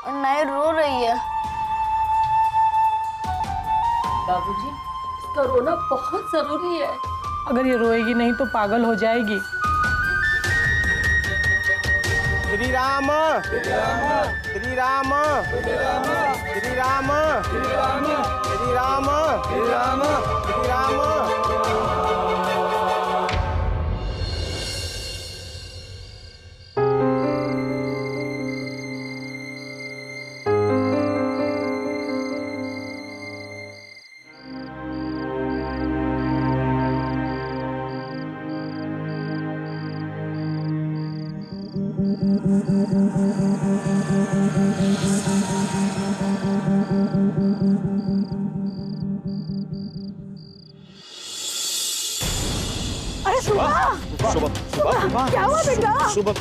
और नहीं रो रही है। बाबूजी, इसका रोना बहुत जरूरी है। अगर ये रोएगी नहीं तो पागल हो जाएगी। श्री राम श्री राम श्री राम श्री राम श्री राम श्री राम श्री राम श्री राम श्री राम। अरे सुबह क्या हुआ बेटा? सुबह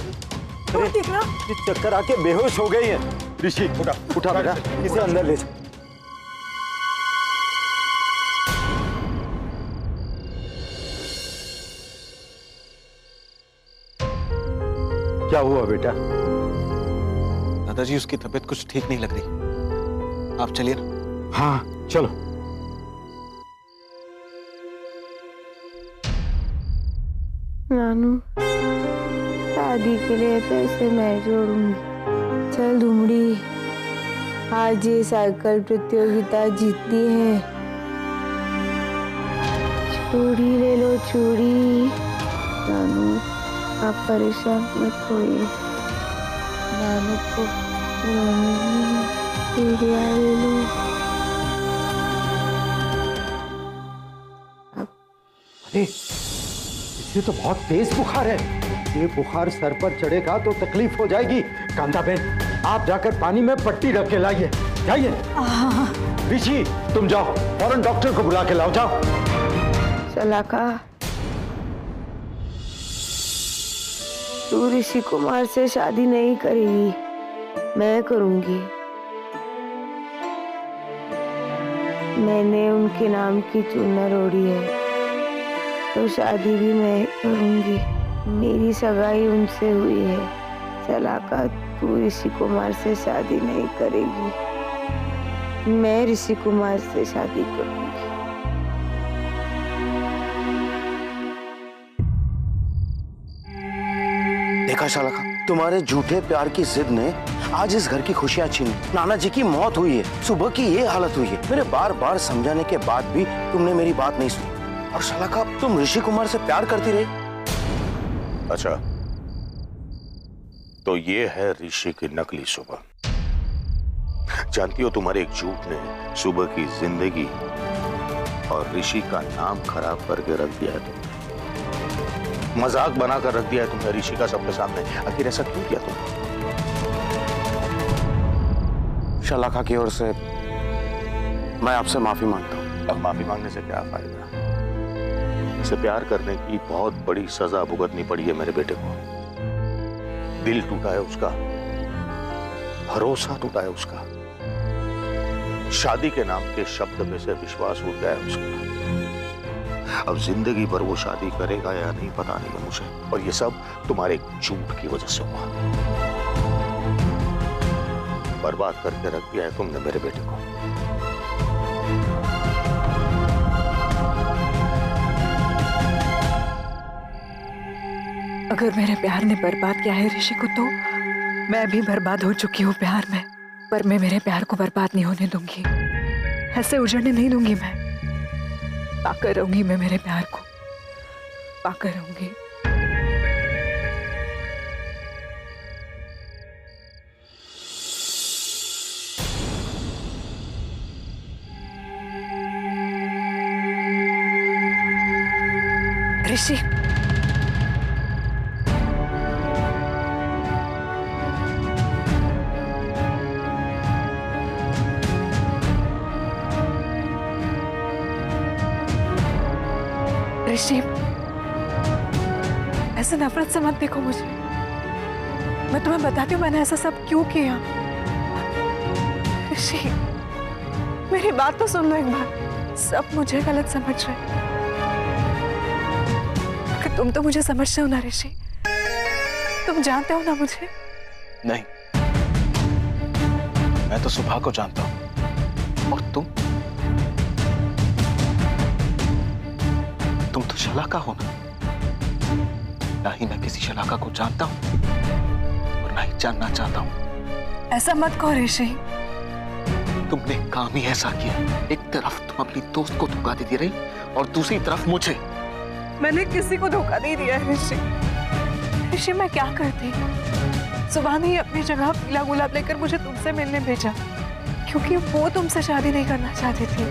देख रहा ये चक्कर आके बेहोश हो गई है। ऋषि उठा उठा बेटा, इसे अंदर ले जा। क्या हुआ बेटा? दादाजी, उसकी तबीयत कुछ ठीक नहीं लग रही। आप चलिए ना। हाँ चलो। नानू, शादी के लिए पैसे मैं जोड़ूंगी। चल धुमड़ी, आज ये साइकिल प्रतियोगिता जीतती है। चूड़ी ले लो चूड़ी। नानू आप परेशान मत होइए। नानू को चूड़ियाँ ले लो। अरे इसे तो बहुत तेज बुखार है। ये बुखार सर पर चढ़ेगा तो तकलीफ हो जाएगी। कांता बहन, आप जाकर पानी में पट्टी रख के लाइए। जाइए। ऋषि तुम जाओ, फौरन डॉक्टर को बुला के लाओ। जाओ। सलाका, तू ऋषि कुमार से शादी नहीं करेगी, मैं करूंगी। मैंने उनके नाम की चुन्नर ओढ़ी है तो शादी भी मैं करूंगी। मेरी सगाई उनसे हुई है। सलाका, तू ऋषि कुमार से शादी नहीं करेगी, मैं ऋषि कुमार से शादी करूंगी। देखा शालका, तुम्हारे झूठे प्यार की जिद ने आज इस घर की खुशियां छीनी। नाना जी की मौत हुई है, सुबह की ये हालत हुई है। मेरे बार बार समझाने के बाद भी तुमने मेरी बात नहीं सुनी। और शालका, तुम ऋषि कुमार से प्यार करती रही। अच्छा, तो ये है ऋषि की नकली सुबह। जानती हो, तुम्हारे एक झूठ ने सुबह की जिंदगी और ऋषि का नाम खराब करके रख दिया है। तुमने मजाक बनाकर रख दिया है तुमने ऋषि का सबके सामने। आखिर ऐसा क्यों किया तुमने? शालका की ओर से मैं आपसे माफी मांगता हूँ। अब माफी मांगने से क्या फायदा? इसे प्यार करने की बहुत बड़ी सजा भुगतनी पड़ी है मेरे बेटे को। दिल टूटा है उसका, भरोसा टूटा है उसका, शादी के नाम के शब्द में से विश्वास उठ गया है उसका। अब जिंदगी भर वो शादी करेगा या नहीं पता नहीं है मुझे। और ये सब तुम्हारे झूठ की वजह से हुआ। बर्बाद करके रख दिया है तुमने मेरे बेटे को। अगर मेरे प्यार ने बर्बाद किया है ऋषि को तो मैं भी बर्बाद हो चुकी हूँ प्यार में। पर मैं मेरे प्यार को बर्बाद नहीं होने दूंगी, ऐसे उजड़ने नहीं दूंगी। मैं पाकर रहूंगी, मैं मेरे प्यार को पाकर रहूंगी। ऋषि, ऋषि, ऐसे नफरत से मत देखो मुझे। मैं तुम्हें बताती हूँ मैंने ऐसा सब क्यों किया। ऋषि, मेरी बात तो सुन लो एक बार। सब मुझे गलत समझ रहे। तुम तो मुझे समझते हो ना ऋषि, तुम जानते हो ना मुझे। नहीं, मैं तो सुबह को जानता हूं, और तुम तो शलाका हो ना। ना ही मैं किसी शलाका को जानता हूं और ना ही जानना चाहता हूं। ऐसा मत कहो ऋषि। तुमने काम ही ऐसा किया, एक तरफ तुम अपनी दोस्त को धोखा देती रही और दूसरी तरफ मुझे। मैंने किसी को धोखा नहीं दिया है ऋषि। ऋषि मैं क्या करती? सुबह ने ही अपनी जगह पीला गुलाब लेकर मुझे तुमसे मिलने भेजा, क्योंकि वो तुमसे शादी नहीं करना चाहती थी।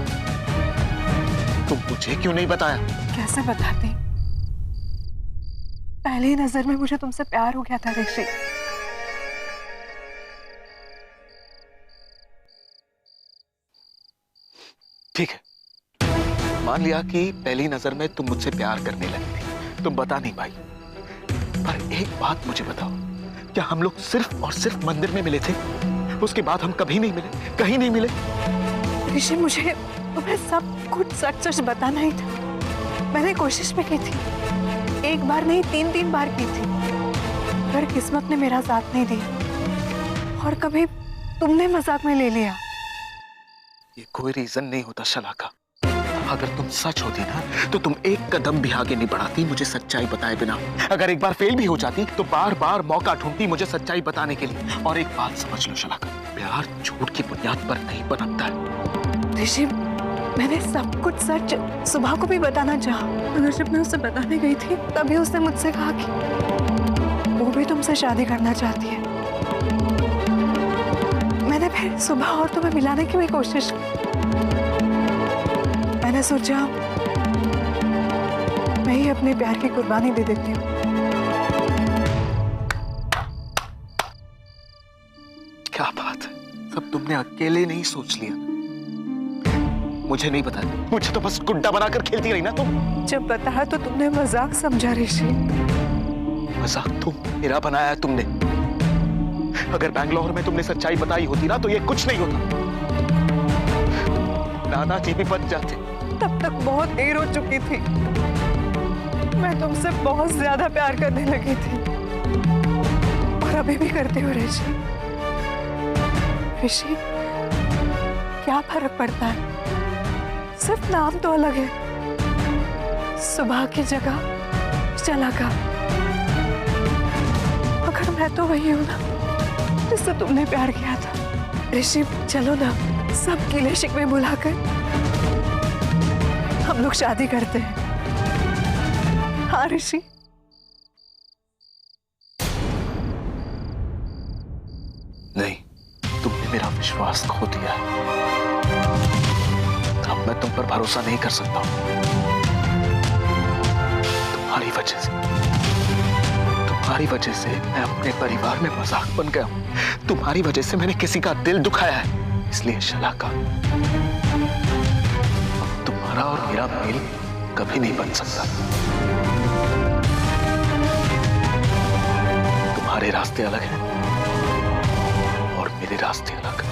तुम मुझे क्यों नहीं बताया? कैसे बताती? पहली नजर में मुझे तुमसे प्यार हो गया था ऋषि। ठीक है, मान लिया कि पहली नजर में तुम मुझसे प्यार करने लगी थी, तुम बता नहीं पाई। पर एक बात मुझे बताओ, क्या हम लोग सिर्फ और सिर्फ मंदिर में मिले थे? उसके बाद हम कभी नहीं मिले, कहीं नहीं मिले? ऋषि मुझे तुम्हें सब कुछ सच सच बताना ही था। मैंने कोशिश भी की थी, एक बार नहीं 3-3 बार की थी, पर किस्मत ने मेरा साथ नहीं दिया और कभी तुमने मजाक में ले लिया। ये कोई रीजन नहीं होता शलाका। अगर तुम सच होती ना तो तुम एक कदम भी आगे नहीं बढ़ाती मुझे सच्चाई बताए बिना। अगर एक बार फेल भी हो जाती तो बार बार मौका ढूंढती मुझे सच्चाई बताने के लिए। और एक बात समझ लो शलाका, प्यार झूठ की बुनियाद पर नहीं बनता है। ऋषि मैंने सब कुछ सच सुबह को भी बताना चाहा, मगर जब मैं उसे बताने गई थी तभी उसने मुझसे कहा कि वो भी तुमसे शादी करना चाहती है। मैंने फिर सुबह और तुम्हें मिलाने की भी कोशिश की। मैंने सोचा मैं ही अपने प्यार की कुर्बानी दे देती हूँ। क्या बात है, सब तुमने अकेले नहीं सोच लिया। मुझे नहीं पता, मुझे तो बस गुड्डा बनाकर खेलती रही ना तुम। जब बताया तो तुमने मजाक समझा ऋषि। मजाक तो मेरा बनाया है तुमने। अगर बैंगलोर में तुमने सच्चाई बताई होती ना तो ये कुछ नहीं होता। नाना जी भी बच जाते। तब तक बहुत देर हो चुकी थी। मैं तुमसे बहुत ज्यादा प्यार करने लगी थी और अभी भी करती हूँ ऋषि। ऋषि क्या फर्क पड़ता है, सिर्फ नाम तो अलग है। सुबह की जगह शलाका। अगर मैं तो वही हूं ना जिससे तुमने प्यार किया था। ऋषि चलो ना, सब गिले शिकवे भुलाकर हम लोग शादी करते हैं। हाँ ऋषि। नहीं, तुमने मेरा विश्वास खो दिया है। अब मैं तुम पर भरोसा नहीं कर सकता हूं। तुम्हारी वजह से मैं अपने परिवार में मजाक बन गया हूं। तुम्हारी वजह से मैंने किसी का दिल दुखाया है। इसलिए शलाका, तुम्हारा और मेरा मेल कभी नहीं बन सकता। तुम्हारे रास्ते अलग हैं और मेरे रास्ते अलग।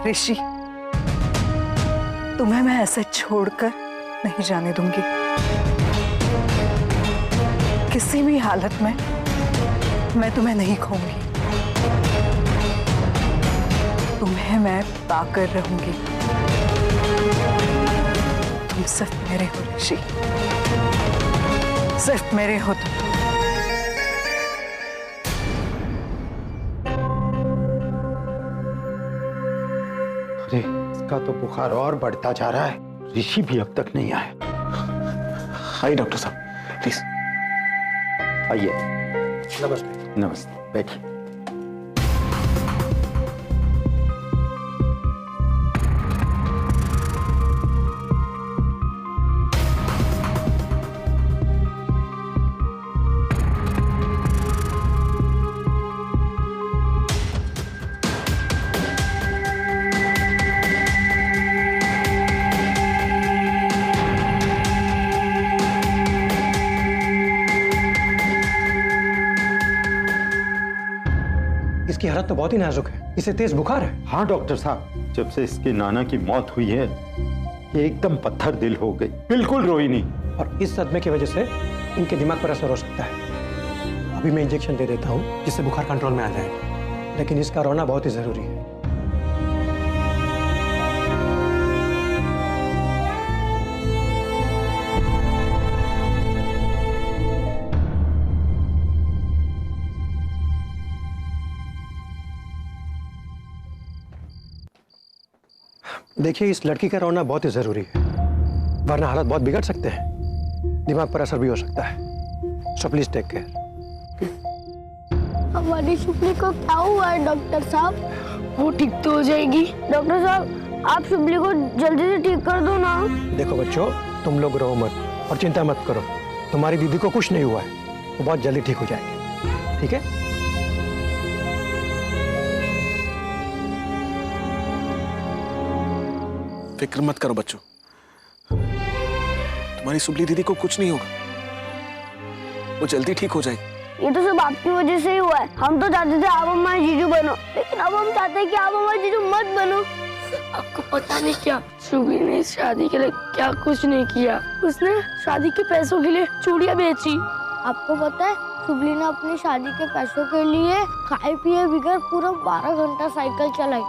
ऋषि तुम्हें मैं ऐसे छोड़कर नहीं जाने दूंगी। किसी भी हालत में मैं तुम्हें नहीं खोऊंगी। तुम्हें मैं पाकर रहूंगी। तुम सिर्फ मेरे हो ऋषि, सिर्फ मेरे हो तुम। अरे इसका तो बुखार और बढ़ता जा रहा है। ऋषि भी अब तक नहीं आया। आइए डॉक्टर साहब, प्लीज आइए। नमस्ते। नमस्ते, बैठिए। हालत तो बहुत ही नाजुक है, इसे तेज बुखार है। हाँ डॉक्टर साहब, जब से इसके नाना की मौत हुई है ये एकदम पत्थर दिल हो गई, बिल्कुल रोई नहीं। और इस सदमे की वजह से इनके दिमाग पर असर हो सकता है। अभी मैं इंजेक्शन दे देता हूँ जिससे बुखार कंट्रोल में आ जाएगा, लेकिन इसका रोना बहुत ही जरूरी है। देखिए, इस लड़की का रोना बहुत ही जरूरी है, वरना हालत बहुत बिगड़ सकते हैं, दिमाग पर असर भी हो सकता है। So please take care. हमारी शुभली को क्या हुआ है डॉक्टर साहब? वो ठीक तो हो जाएगी। डॉक्टर साहब, आप शुभली को जल्दी से ठीक कर दो ना। देखो बच्चों, तुम लोग रो मत और चिंता मत करो, तुम्हारी दीदी को कुछ नहीं हुआ है, वो बहुत जल्दी ठीक हो जाएगी, ठीक है? फिक्र मत करो बच्चों, तुम्हारी सुबली दीदी को कुछ नहीं होगा, वो जल्दी ठीक हो जाएगी। ये तो सब आपकी वजह से ही हुआ है। हम तो चाहते थे आप हमारे जीजू बनो, लेकिन अब हम चाहते हैं कि आप हमारे जीजू मत बनो। आपको पता नहीं क्या, शुभली ने इस शादी के लिए क्या कुछ नहीं किया। उसने शादी के पैसों के लिए चूड़ियां बेची। आपको पता है, शुभली ने अपनी शादी के पैसों के लिए खाए पिए बिगड़ पूरा 12 घंटा साइकिल चलाई,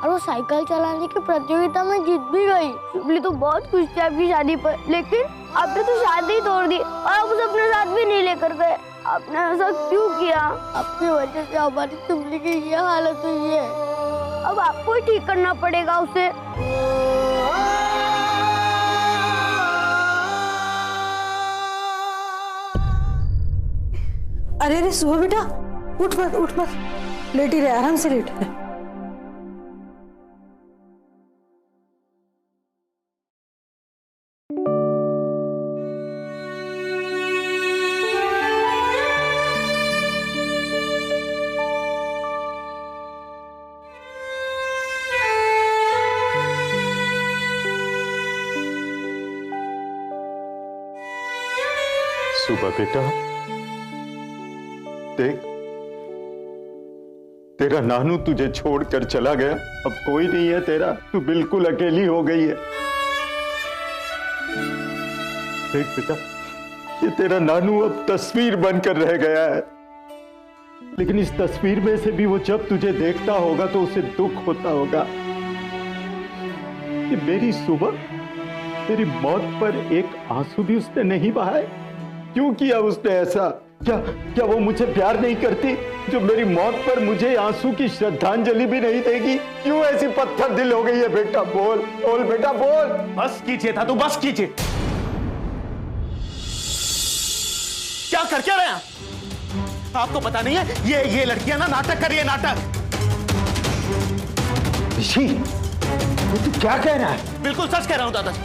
और वो साइकिल चलाने की प्रतियोगिता में जीत भी गई। शुभली तो बहुत खुश थी आपकी शादी पर, लेकिन आपने तो शादी तोड़ दी और आप उसे अपने साथ भी नहीं लेकर गए। आपने ऐसा क्यों किया? आपकी वजह से हमारी शुभली की ये हालत हुई है। अब आपको ही ठीक करना पड़ेगा उसे। अरे अरे सुबह बेटा, उठ मत, लेटी रहे, आराम से लेट रहे। सुबह बेटा, देख, तेरा नानू तुझे छोड़कर चला गया, अब कोई नहीं है तेरा, तू बिल्कुल अकेली हो गई है। देख बेटा, ये तेरा नानू अब तस्वीर बनकर रह गया है, लेकिन इस तस्वीर में से भी वो जब तुझे देखता होगा तो उसे दुख होता होगा कि मेरी सुबह, तेरी मौत पर एक आंसू भी उसने नहीं बहाए। क्यों किया उसने ऐसा? क्या वो मुझे प्यार नहीं करती जो मेरी मौत पर मुझे आंसू की श्रद्धांजलि भी नहीं देगी? क्यों ऐसी पत्थर दिल हो गई है? बेटा बोल बेटा बोल। बस कीजिए था, तू बस कीजिए। क्या कर क्या रहे हैं आपको पता नहीं है? ये लड़कियां ना नाटक कर रही है, नाटक। ऋषि, तू क्या कह रहा है? बिल्कुल सच कह रहा हूं दादाजी,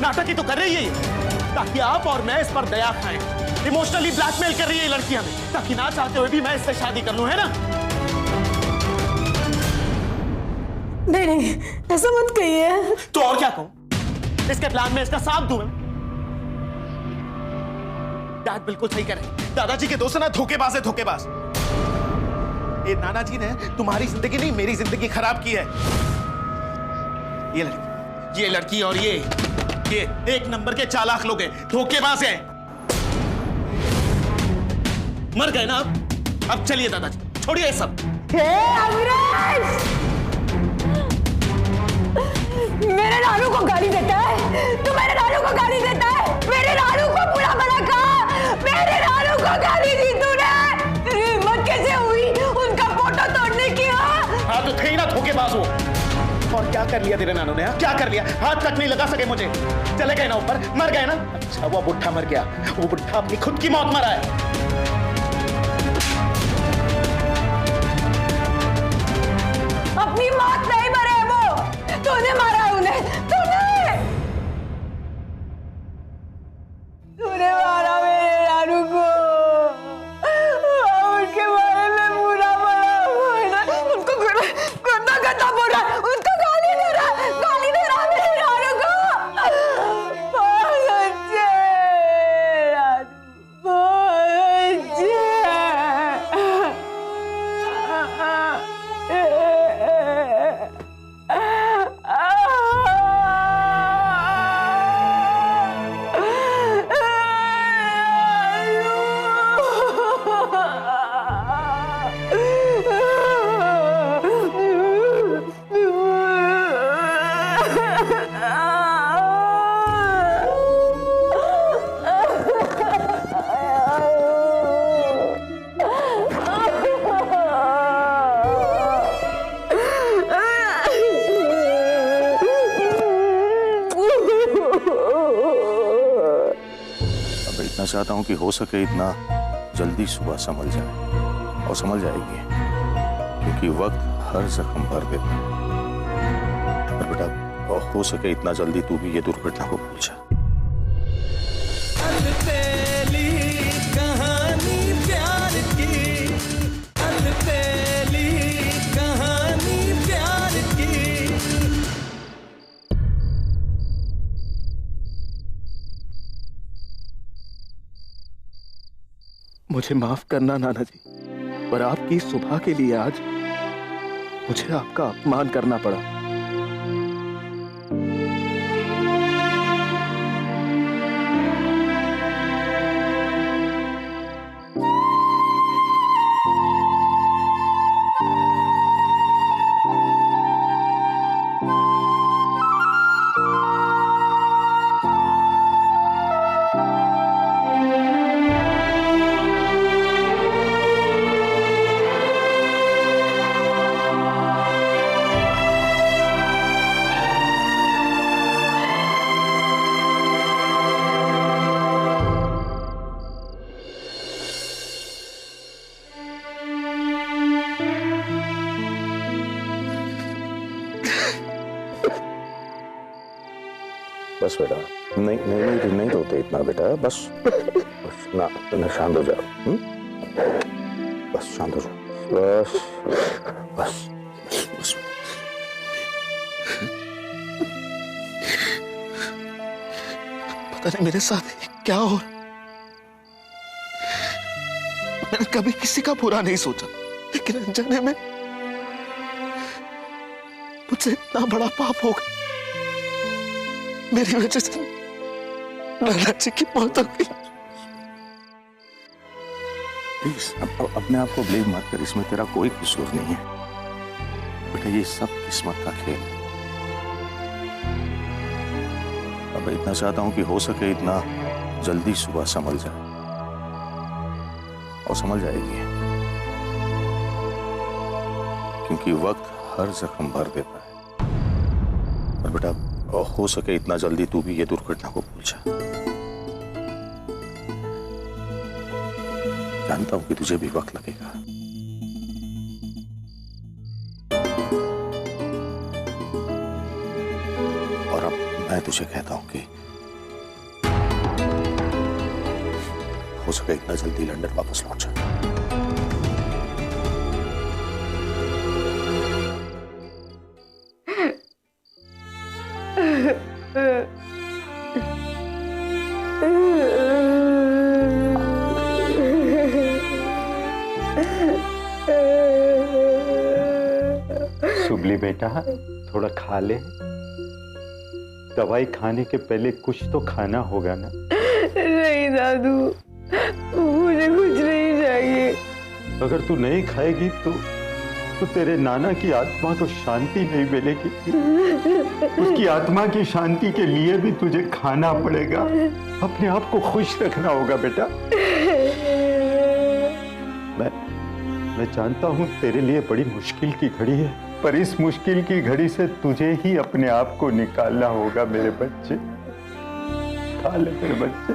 नाटक ही तो कर रही है ये, ताकि आप और मैं इस पर दया खाएं। इमोशनली ब्लैकमेल कर रही है लड़कियां में, ताकि ना चाहते हुए भी मैं इससे शादी कर लूं, है ना? नहीं, ऐसा मत कहिए। तो और क्या कहूं? इसके प्लान में इसका साथ दूं? डैड बिल्कुल सही कह रहे हैं, दादाजी के दोस्त ना धोखेबाज है, धोखेबाज। ये नाना जी ने तुम्हारी जिंदगी नहीं, मेरी जिंदगी खराब की है। ये लड़की और ये एक नंबर के चालाक लोग हैं, धोखेबाज हैं। मर गए ना अब चलिए दादाजी, छोड़िए सब। मेरे नानू को गाली देता है, तू मेरे नानू को गाली देता है, मेरे नानू को बुरा भला कहा, मेरे नानू को गाली दी तूने। तेरी हिम्मत कैसे हुई उनका फोटो तोड़ने की? हाँ तो थे ही ना धोखेबाज हो। और क्या कर लिया तेरे नानू ने? क्या कर लिया? हाथ तक नहीं लगा सके मुझे, चले गए ना ऊपर, मर गए ना। अच्छा वो बुढ़ा मर गया, वो बुढ़ा अपनी खुद की मौत मरा है। अपनी मौत नहीं मरे वो, तूने मारा उन्हें, तूने मारा मेरे नानू को। उनके बारे में बुरा भला उनको गंदा बोल रहा है, उनको गाली दे रहा मेरे नानू को। बहुत अच्छे नानू, बहुत चाहता हूँ कि हो सके इतना जल्दी सुबह संभल जाए, और संभल जाएगी, क्योंकि वक्त हर जख्म भर देता है। पर बेटा हो सके इतना जल्दी तू भी ये दुर्घटना को भूल जा। मुझे माफ करना नाना जी, पर आपकी सुबह के लिए आज मुझे आपका अपमान करना पड़ा। बस बेटा, नहीं रोते इतना बेटा, बस ना शांत हो जाओ। बस शांत हो जाओ, बस बस बस। पता नहीं मेरे साथ क्या हो, मैंने कभी किसी का बुरा नहीं सोचा, लेकिन अनजाने में मुझसे इतना बड़ा पाप हो गया। मेरी वजह से नाना जी की मौत हो गई। प्लीज अपने आप को ब्लेम मत कर, इसमें तेरा कोई कसूर नहीं है बेटा, ये सब किस्मत का खेल है। अब इतना चाहता हूं कि हो सके इतना जल्दी सुबह संभल जाए, और संभल जाएगी, क्योंकि वक्त हर जख्म भर देता है। और बेटा हो सके इतना जल्दी तू भी ये दुर्घटना को भूल जा। जानता हूं कि तुझे भी वक्त लगेगा, और अब मैं तुझे कहता हूं कि हो सके इतना जल्दी लंदन वापस लौट जा। सुबली बेटा, थोड़ा खा ले, दवाई खाने के पहले कुछ तो खाना होगा ना। नहीं दादू, मुझे कुछ नहीं चाहिए। अगर तू नहीं खाएगी तो तेरे नाना की आत्मा को शांति नहीं मिलेगी। उसकी आत्मा की शांति के लिए भी तुझे खाना पड़ेगा, अपने आप को खुश रखना होगा बेटा। मैं जानता हूं तेरे लिए बड़ी मुश्किल की घड़ी है, पर इस मुश्किल की घड़ी से तुझे ही अपने आप को निकालना होगा मेरे बच्चे। खा ले मेरे बच्चे,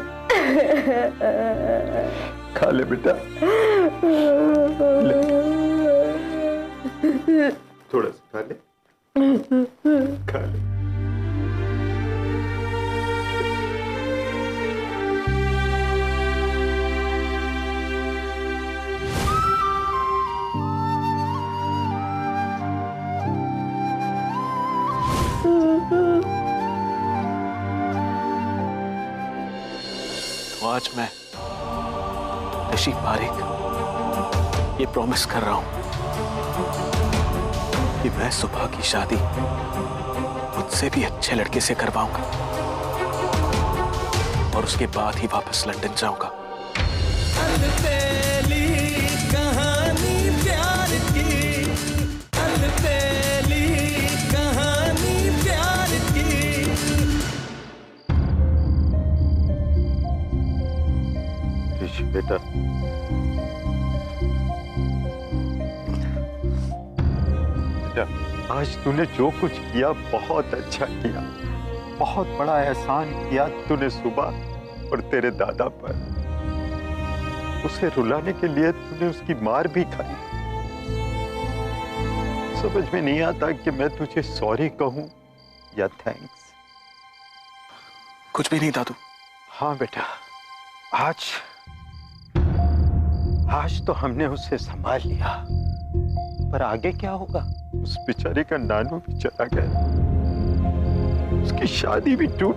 खा ले बेटा, ले। थोड़ा सा खा ले, खा ले। तो आज मैं ऋषि पारिक ये प्रॉमिस कर रहा हूं कि मैं सुबह की शादी मुझसे भी अच्छे लड़के से करवाऊंगा, और उसके बाद ही वापस लंदन जाऊंगा। बेटा, आज तूने जो कुछ किया बहुत अच्छा किया, बहुत बड़ा एहसान किया तूने सुबह और तेरे दादा पर। उसे रुलाने के लिए तूने उसकी मार भी खाई। समझ में नहीं आता कि मैं तुझे सॉरी कहूं या थैंक्स। कुछ भी नहीं दादू। हाँ बेटा, आज तो हमने उसे संभाल लिया, पर आगे क्या होगा? उस बेचारे का नानू भी चला गया, उसकी शादी भी टूट।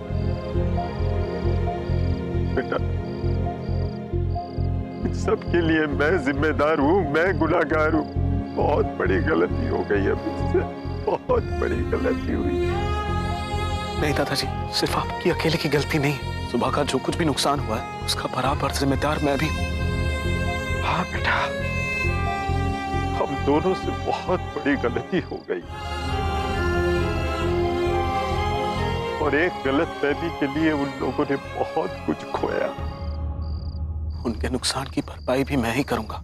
बेटा, इन सब के लिए मैं जिम्मेदार हूं, मैं गुनाहगार हूं। बहुत बड़ी गलती हो गई है मुझसे, बहुत बड़ी गलती हुई। नहीं दादाजी, सिर्फ आपकी अकेले की गलती नहीं है। सुबह का जो कुछ भी नुकसान हुआ है उसका बराबर जिम्मेदार मैं भी हूं। हाँ बेटा, हम दोनों से बहुत बड़ी गलती हो गई और एक गलतफहमी के लिए उन लोगों ने बहुत कुछ खोया। उनके नुकसान की भरपाई भी मैं ही करूंगा।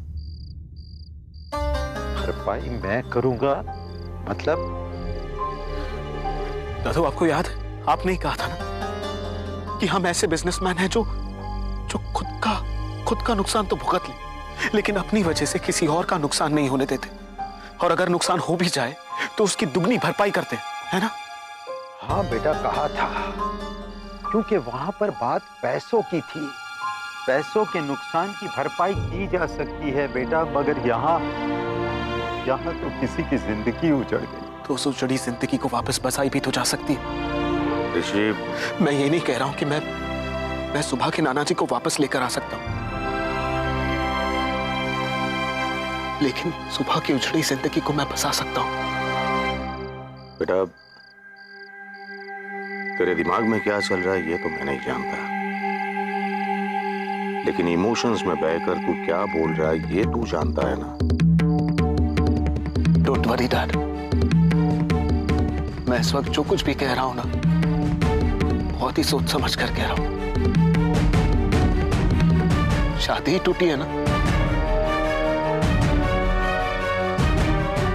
भरपाई मैं करूंगा मतलब? दादू, आपको याद है आपने ही कहा था ना कि हम ऐसे बिजनेसमैन हैं जो खुद का नुकसान तो भुगत ले, लेकिन अपनी वजह से किसी और का नुकसान नहीं होने देते, और अगर नुकसान हो भी जाए तो उसकी दुगनी भरपाई करते हैं, है ना? हाँ बेटा, कहा था, क्योंकि वहां पर बात पैसों की थी। पैसों के नुकसान की भरपाई की जा सकती है बेटा, मगर यहाँ तो किसी की जिंदगी उजड़ गई। तो उस उजड़ी जिंदगी को वापस बसाई भी तो जा सकती है। ऋषि, मैं ये नहीं कह रहा हूं कि मैं सुबह के नाना जी को वापस लेकर आ सकता हूं, लेकिन सुबह की उजड़ी जिंदगी को मैं बसा सकता हूं। बेटा, तेरे दिमाग में क्या चल रहा है ये तो मैं नहीं जानता, लेकिन इमोशंस में बहकर तू क्या बोल रहा है ये तू जानता है ना। डोंट वरी डैड, मैं इस वक्त जो कुछ भी कह रहा हूं ना, बहुत ही सोच समझ कर कह रहा हूं। शादी ही टूटी है ना,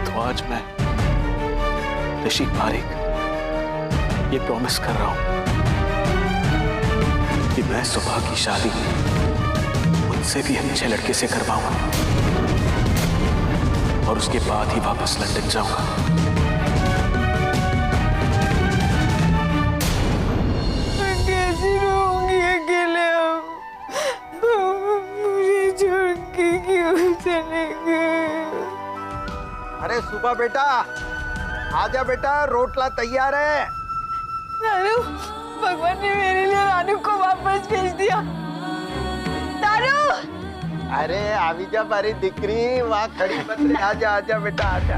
तो आज मैं ऋषि पारिक ये प्रॉमिस कर रहा हूं कि मैं सुबह की शादी मुझसे भी अच्छे लड़के से करवाऊंगा और उसके बाद ही वापस लंदन जाऊंगा। कैसी रहूंगी अकेले? मुझे छोड़ के क्यों चले गए? अरे सुबह बेटा, आजा बेटा, रोटला तैयार है। नानू, भगवान ने मेरे लिए नानू को वापस भेज दिया। नानू! अरे आवी जा मारी दिकरी, वहां खड़ी मत रहे, आजा आजा बेटा, आजा।